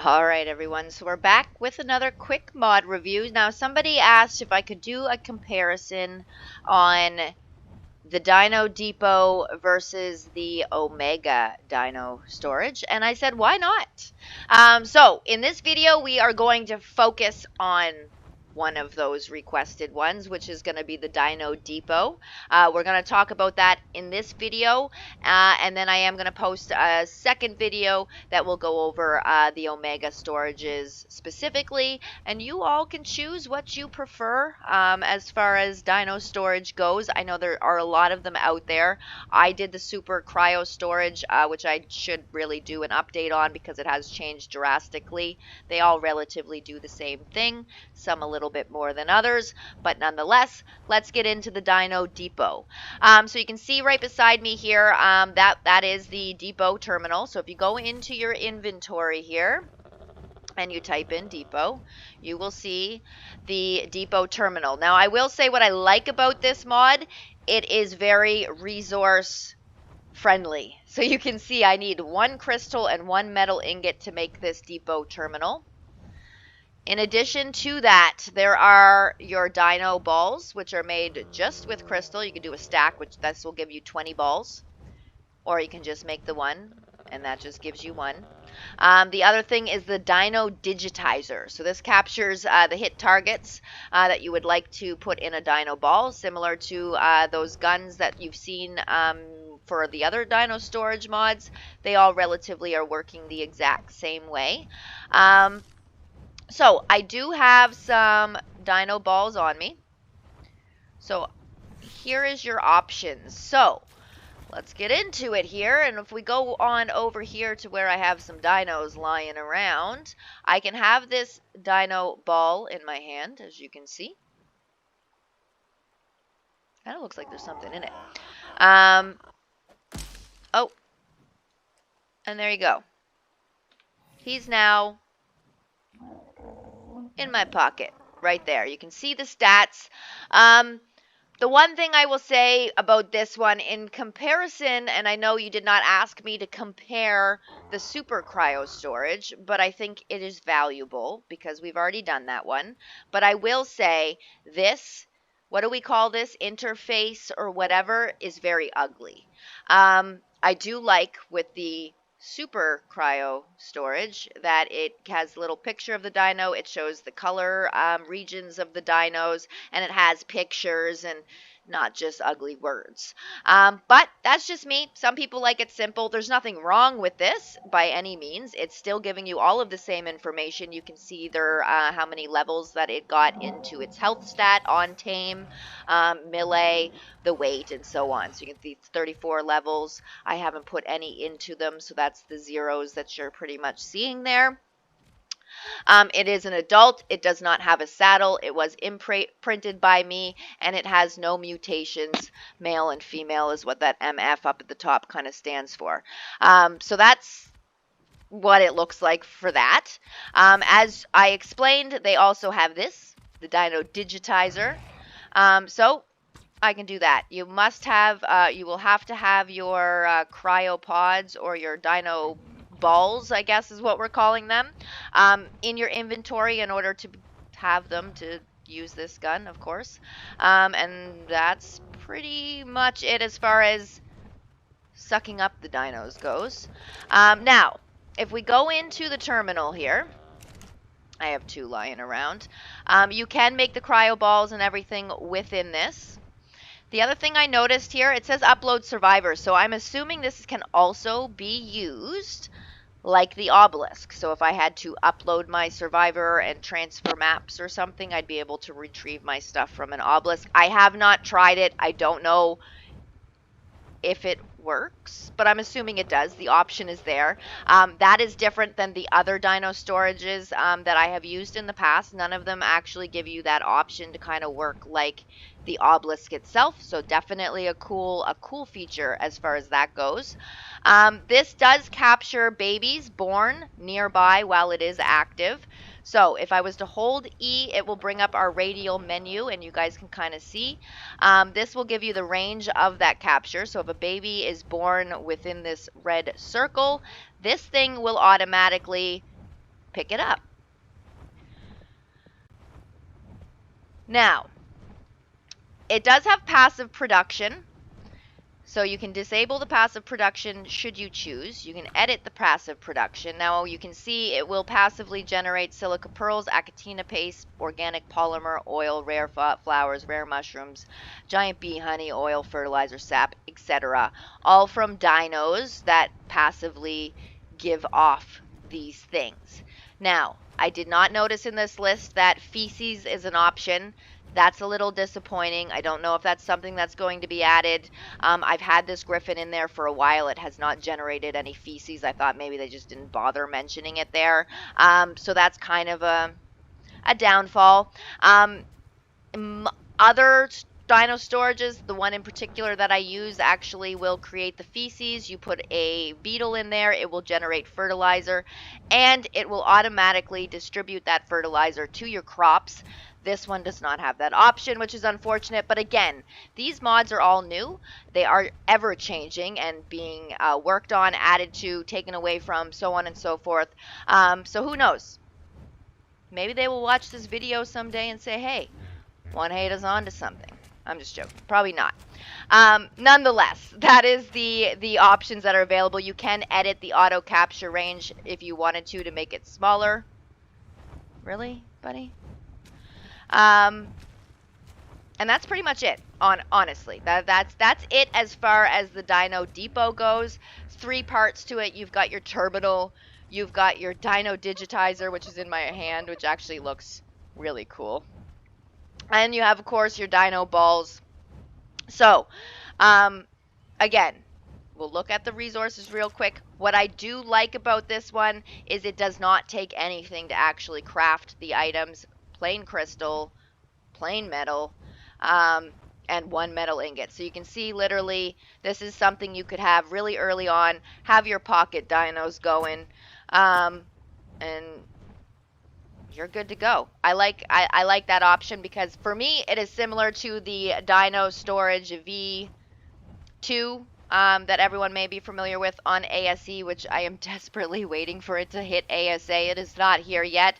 All right, everyone. So we're back with another quick mod review. Now, somebody asked if I could do a comparison on the Dino Depot versus the Omega Dino storage, and I said, why not? So in this video, we are going to focus on one of those requested ones, which is going to be the Dino Depot. We're going to talk about that in this video, and then I am going to post a second video that will go over the Omega storages specifically, and you all can choose what you prefer as far as Dino storage goes. I know there are a lot of them out there. I did the Super Cryo storage, which I should really do an update on because it has changed drastically. They all relatively do the same thing, some a little bit more than others, but nonetheless, let's get into the Dino Depot. So you can see right beside me here, that is the Depot terminal. So if you go into your inventory here, and you type in Depot, you will see the Depot terminal. Now, I will say what I like about this mod, it is very resource friendly. So you can see I need 1 crystal and 1 metal ingot to make this Depot terminal. In addition to that, there are your dino balls, which are made just with crystal. You can do a stack, which this will give you 20 balls. Or you can just make the 1, and that just gives you 1. The other thing is the Dino Digitizer. So this captures the hit targets that you would like to put in a dino ball, similar to those guns that you've seen for the other dino storage mods. They all relatively are working the exact same way. So I do have some dino balls on me. So here is your options. So let's get into it here, and if we go on over here to where I have some dinos lying around, I can have this dino ball in my hand, as you can see. Kind of looks like there's something in it. Oh, and there you go. He's now in my pocket, right there. You can see the stats. The one thing I will say about this one, in comparison, and I know you did not ask me to compare the Super Cryo storage, but I think it is valuable because we've already done that one. But I will say this, what do we call this, interface or whatever, is very ugly. I do like with the Super Cryo storage that it has a little picture of the dino, it shows the color regions of the dinos, and it has pictures and not just ugly words. But that's just me. Some people like it simple. There's nothing wrong with this by any means. It's still giving you all of the same information. You can see there how many levels that it got into its health stat on tame, melee, the weight, and so on. So you can see it's 34 levels. I haven't put any into them, so that's the zeros that you're pretty much seeing there. It is an adult. It does not have a saddle. It was imprinted by me, and it has no mutations. Male and female is what that MF up at the top kind of stands for. So that's what it looks like for that. As I explained, they also have this, the Dino Digitizer. So I can do that. You must have, you will have to have your cryopods or your dino balls, I guess is what we're calling them, in your inventory in order to have them to use this gun, of course. And that's pretty much it as far as sucking up the dinos goes. Now, if we go into the terminal here, I have 2 lying around. You can make the cryo balls and everything within this. The other thing I noticed here, it says upload survivor, so I'm assuming this can also be used like the obelisk. So if I had to upload my survivor and transfer maps or something, I'd be able to retrieve my stuff from an obelisk. I have not tried it. I don't know if it works, but I'm assuming it does. The option is there. That is different than the other dino storages that I have used in the past. None of them actually give you that option to kind of work like the obelisk itself, so definitely a cool feature as far as that goes. This does capture babies born nearby while it is active. So if I was to hold E, it will bring up our radial menu, and you guys can kind of see. This will give you the range of that capture. So if a baby is born within this red circle, this thing will automatically pick it up. Now, it does have passive production, so you can disable the passive production should you choose. You can edit the passive production. Now you can see it will passively generate silica pearls, acatina paste, organic polymer, oil, rare flowers, rare mushrooms, giant bee honey, oil, fertilizer, sap, etc. All from dinos that passively give off these things. Now, I did not notice in this list that feces is an option. That's a little disappointing. I don't know if that's something that's going to be added. I've had this griffin in there for a while. It has not generated any feces. I thought maybe they just didn't bother mentioning it there. So that's kind of a downfall. Other dino storages, the one in particular that I use actually will create the feces. You put a beetle in there, it will generate fertilizer, and it will automatically distribute that fertilizer to your crops. This one does not have that option, which is unfortunate. But again, these mods are all new. They are ever changing and being worked on, added to, taken away from, so on and so forth. So who knows? Maybe they will watch this video someday and say, hey, One Hata's onto something. I'm just joking. Probably not. Nonetheless, that is the options that are available. You can edit the auto capture range if you wanted to make it smaller. Really, buddy? And that's pretty much it. Honestly, that's it as far as the Dino Depot goes. 3 parts to it. You've got your terminal. You've got your Dino Digitizer, which is in my hand, which actually looks really cool. And you have, of course, your dino balls. So, again, we'll look at the resources real quick. What I do like about this one is it does not take anything to actually craft the items. Plain crystal, plain metal, and 1 metal ingot. So you can see literally this is something you could have really early on. Have your pocket dinos going. And you're good to go. I like that option because for me it is similar to the Dino Storage V2 that everyone may be familiar with on ASE, which I am desperately waiting for it to hit ASA. It is not here yet.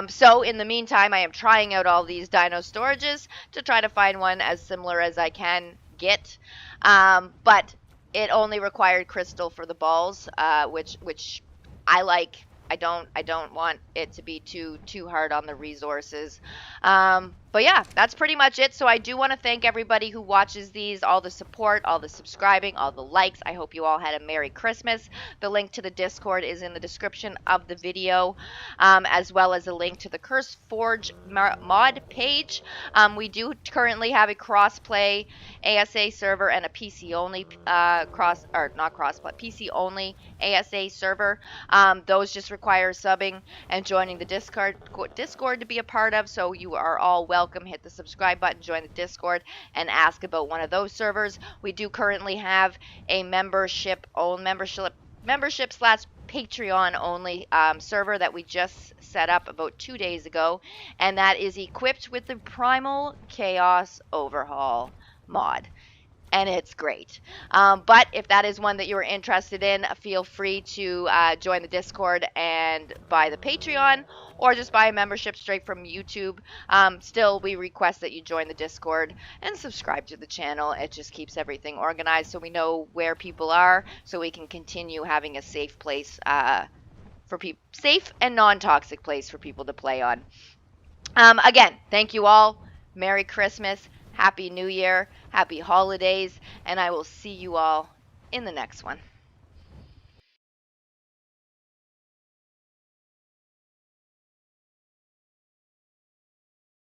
So in the meantime, I am trying out all these Dino Storages to try to find one as similar as I can get. But it only required crystal for the balls, which I like. I don't want it to be too hard on the resources. But yeah, that's pretty much it. So I do want to thank everybody who watches these, all the support, all the subscribing, all the likes. I hope you all had a Merry Christmas. The link to the Discord is in the description of the video, as well as a link to the Curse Forge mod page. We do currently have a cross-play ASA server and a PC only PC only ASA server. Those just require subbing and joining the Discord to be a part of. So you are all welcome. Hit the subscribe button, join the Discord, and ask about one of those servers. We do currently have a membership / Patreon only server that we just set up about 2 days ago, and that is equipped with the Primal Chaos Overhaul mod. And it's great. But if that is one that you're interested in, feel free to join the Discord and buy the Patreon, or just buy a membership straight from YouTube. Still, we request that you join the Discord and subscribe to the channel. It just keeps everything organized so we know where people are, so we can continue having a safe place for people, safe and non-toxic place for people to play on. Again, thank you all. Merry Christmas. Happy New Year, happy holidays, and I will see you all in the next one.